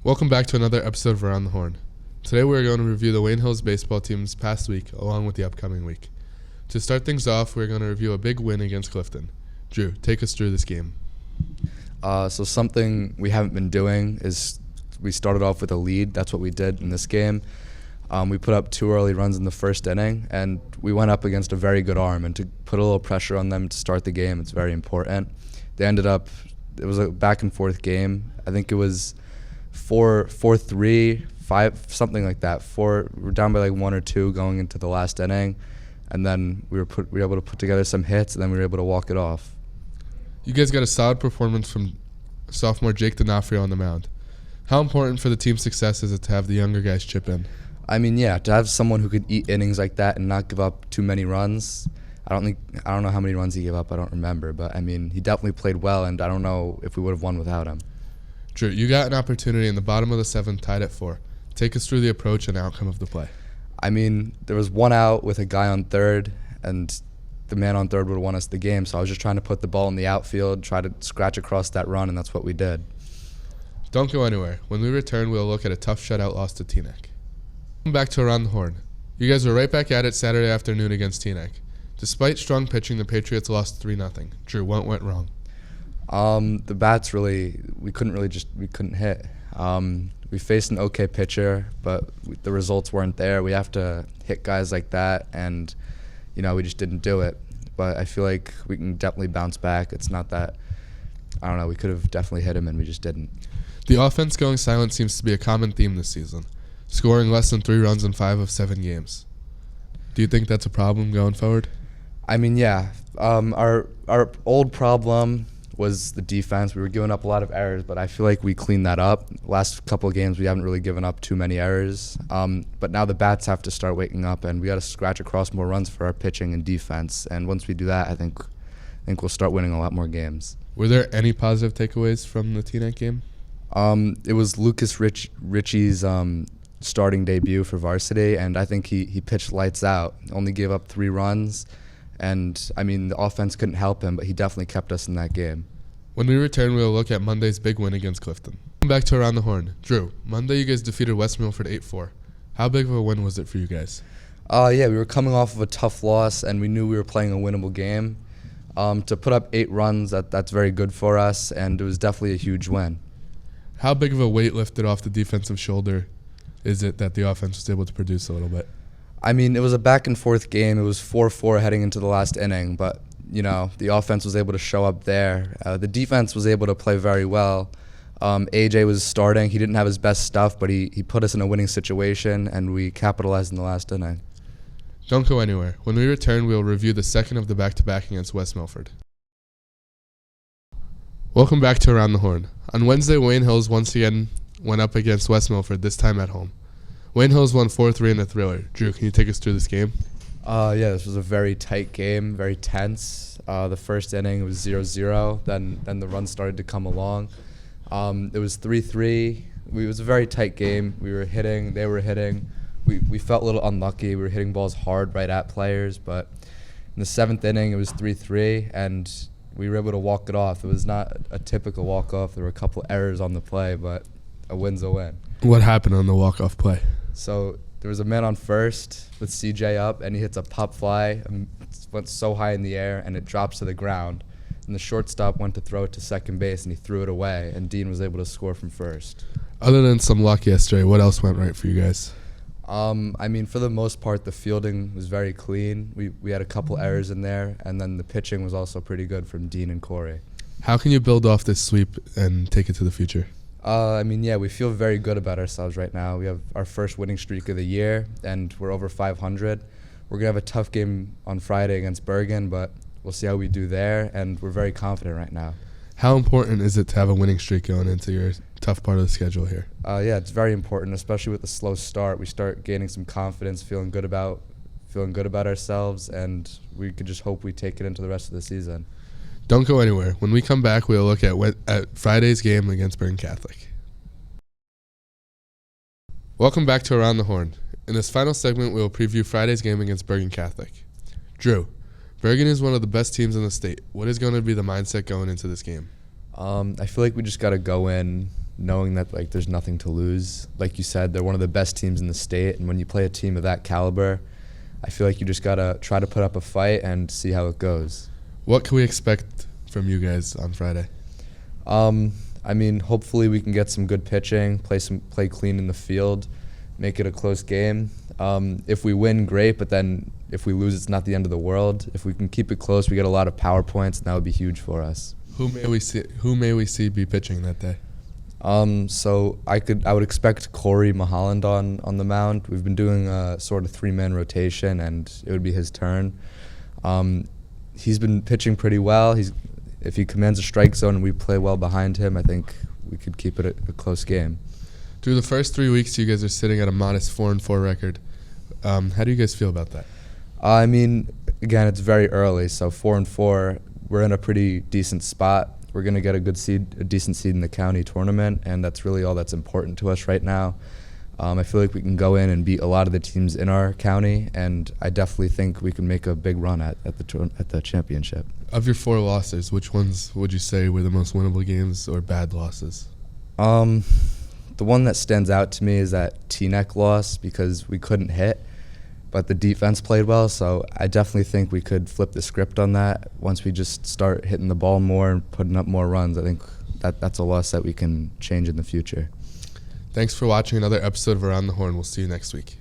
Welcome back to another episode of Around the Horn. Today we're going to review the Wayne Hills baseball team's past week along with the upcoming week. To start things off, we're going to review a big win against Clifton. Drew, take us through this game. So something we haven't been doing is we started off with a lead. That's what we did in this game. We put up 2 early runs in the first inning, and we went up against a very good arm. And to put a little pressure on them to start the game, it's very important. It was a back-and-forth game. I think it was 4-3, 5, something like that. We were down by like 1 or 2 going into the last inning, and then we were able to put together some hits, and then we were able to walk it off. You guys got a solid performance from sophomore Jake D'Onofrio on the mound. How important for the team's success is it to have the younger guys chip in? I mean, yeah, to have someone who could eat innings like that and not give up too many runs. I don't know how many runs he gave up. I don't remember, but I mean, he definitely played well, and I don't know if we would have won without him. Drew, you got an opportunity in the bottom of the 7th, tied at 4. Take us through the approach and outcome of the play. I mean, there was 1 out with a guy on third, and the man on third would have won us the game. So I was just trying to put the ball in the outfield, try to scratch across that run, and that's what we did. Don't go anywhere. When we return, we'll look at a tough shutout loss to Teaneck. Welcome back to Around the Horn. You guys were right back at it Saturday afternoon against Teaneck. Despite strong pitching, the Patriots lost 3-0. Drew, what went wrong? The bats we couldn't hit. We faced an okay pitcher, but the results weren't there. We have to hit guys like that, and we just didn't do it. But I feel like we can definitely bounce back. It's not that, I don't know, we could have definitely hit him, and we just didn't. The offense going silent seems to be a common theme this season, scoring less than 3 runs in 5 of 7 games. Do you think that's a problem going forward? I mean, yeah. Our old problem was the defense. We were giving up a lot of errors, but I feel like we cleaned that up. Last couple of games, we haven't really given up too many errors. But now the bats have to start waking up, and we got to scratch across more runs for our pitching and defense. And once we do that, I think we'll start winning a lot more games. Were there any positive takeaways from the Teaneck game? It was Lucas Ritchie's starting debut for varsity, and I think he pitched lights out. Only gave up 3 runs. And, I mean, the offense couldn't help him, but he definitely kept us in that game. When we return, we'll look at Monday's big win against Clifton. Welcome back to Around the Horn. Drew, Monday you guys defeated West Milford 8-4. How big of a win was it for you guys? Yeah, we were coming off of a tough loss, and we knew we were playing a winnable game. To put up 8 runs, that's very good for us, and it was definitely a huge win. How big of a weight lifted off the defensive shoulder is it that the offense was able to produce a little bit? I mean, it was a back-and-forth game. It was 4-4 heading into the last inning, but, the offense was able to show up there. The defense was able to play very well. AJ was starting. He didn't have his best stuff, but he put us in a winning situation, and we capitalized in the last inning. Don't go anywhere. When we return, we'll review the second of the back-to-back against West Milford. Welcome back to Around the Horn. On Wednesday, Wayne Hills once again went up against West Milford, this time at home. Wayne Hills won 4-3 in a thriller. Drew, can you take us through this game? Yeah, this was a very tight game, very tense. The first inning was 0-0. Then the runs started to come along. It was 3-3. It was a very tight game. We were hitting. They were hitting. We felt a little unlucky. We were hitting balls hard right at players. But in the 7th inning, it was 3-3, and we were able to walk it off. It was not a typical walk-off. There were a couple errors on the play, but a win's a win. What happened on the walk-off play? So there was a man on first with CJ up, and he hits a pop fly, and went so high in the air, and it drops to the ground. And the shortstop went to throw it to second base, and he threw it away, and Dean was able to score from first. Other than some luck yesterday, what else went right for you guys? I mean, for the most part, the fielding was very clean. We had a couple errors in there, and then the pitching was also pretty good from Dean and Corey. How can you build off this sweep and take it to the future? I mean, yeah, we feel very good about ourselves right now. We have our first winning streak of the year, and we're over 500. We're going to have a tough game on Friday against Bergen, but we'll see how we do there, and we're very confident right now. How important is it to have a winning streak going into your tough part of the schedule here? Yeah, it's very important, especially with the slow start. We start gaining some confidence, feeling good about ourselves, and we could just hope we take it into the rest of the season. Don't go anywhere. When we come back, we'll look at Friday's game against Bergen Catholic. Welcome back to Around the Horn. In this final segment, we will preview Friday's game against Bergen Catholic. Drew, Bergen is one of the best teams in the state. What is going to be the mindset going into this game? I feel like we just got to go in knowing that like there's nothing to lose. Like you said, they're one of the best teams in the state, and when you play a team of that caliber, I feel like you just gotta try to put up a fight and see how it goes. What can we expect from you guys on Friday? I mean, hopefully we can get some good pitching, play clean in the field, make it a close game. If we win, great, but then if we lose, it's not the end of the world. If we can keep it close, we get a lot of power points, and that would be huge for us. Who may we see be pitching that day? So I would expect Corey Mahaland on the mound. We've been doing a sort of 3-man rotation, and it would be his turn. He's been pitching pretty well. If he commands a strike zone and we play well behind him, I think we could keep it a close game. Through the first 3 weeks, you guys are sitting at a modest 4-4 record. How do you guys feel about that? I mean, again, it's very early, so 4-4, we're in a pretty decent spot. We're going to get a decent seed in the county tournament, and that's really all that's important to us right now. I feel like we can go in and beat a lot of the teams in our county, and I definitely think we can make a big run at the championship. Of your 4 losses, which ones would you say were the most winnable games or bad losses? The one that stands out to me is that Teaneck loss because we couldn't hit, but the defense played well, so I definitely think we could flip the script on that. Once we just start hitting the ball more and putting up more runs, I think that's a loss that we can change in the future. Thanks for watching another episode of Around the Horn. We'll see you next week.